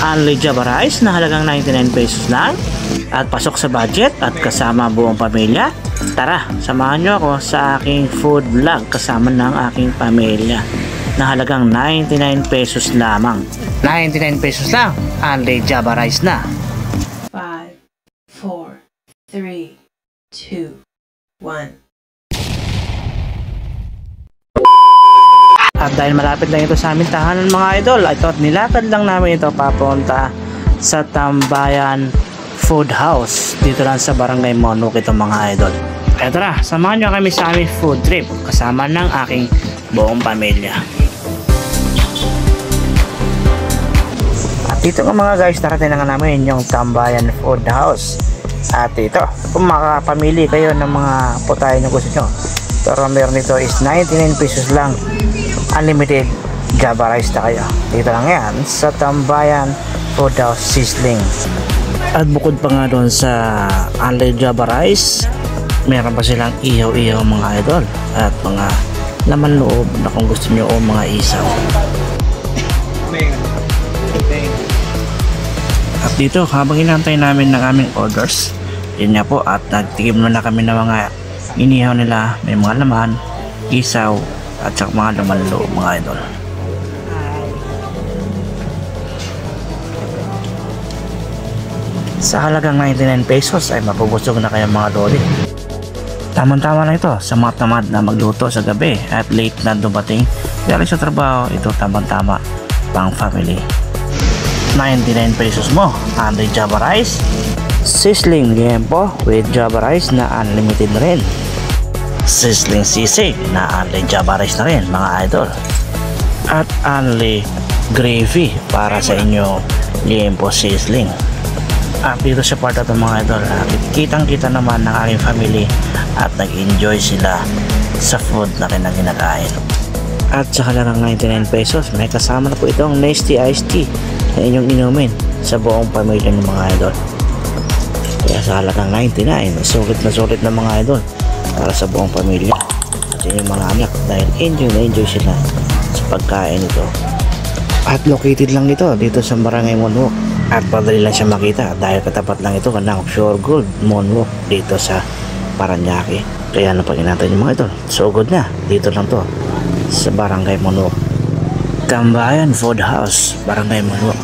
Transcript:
Only Java Rice na halagang 99 pesos lang at pasok sa budget at kasama buong pamilya. Tara, samahan nyo ako sa aking food vlog kasama ng aking pamilya na halagang 99 pesos lamang. 99 pesos lang, only Java Rice na. 5, 4, 3, 2, 1. At dahil malapit lang ito sa aming tahanan mga idol, ito at nilakad lang namin ito papunta sa Tambayan Food House. Dito lang sa Barangay Monok ito mga idol. Kaya tara, samahan nyo kami sa aming food trip kasama ng aking buong pamilya. At dito nga mga guys, narating na namin yung Tambayan Food House. At ito, kung makapamili kayo ng mga putahe na gusto nyo, pero meron nito is 99 pesos lang. Unlimited Java Rice na kayo. Dito lang yan sa Tambayan Food House Sizzling. At bukod pa nga doon sa only Java Rice, meron pa silang ihaw-ihaw mga idol at mga laman loob na kung gusto nyo o mga isaw. At dito habang inantay namin ng aming orders, yun nga po, at nagtigim na kami ng mga inihaw nila. May mga laman, isaw at saka mga laman loob mga idol. Sa halagang 99 pesos ay mabubusog na kayo mga loli. Tamang-tama na ito sa mga tamad na magluto sa gabi at late na dumating galing sa trabaho. Ito tamang-tama pang family. 99 pesos mo, only Java Rice, sizzling liempo with Java Rice na unlimited na rin, sizzling sisig na only Java Rice na rin mga idol, at only gravy para sa inyo liempo sizzling. At dito sa part ito mga idol, kitang kita naman ng aking family at nag-enjoy sila sa food na kinakain. At sa halagang 99 pesos may kasama na po itong Nesty Iced Tea na inyong inumin sa buong pamilya ng mga idol. Kaya sa halagang 99, sulit na mga idol para sa buong pamilya at inyong mga anak dahil enjoy sila sa pagkain ito. At located lang ito dito sa Barangay Monok at padali lang siya makita dahil katapat lang ito ng Pure Gold Monok dito sa Paranaque. Kaya na pag inantay nyo mga idol, so good na, dito lang to sa Barangay Monok, Tambayan Food House, Barangay Monok.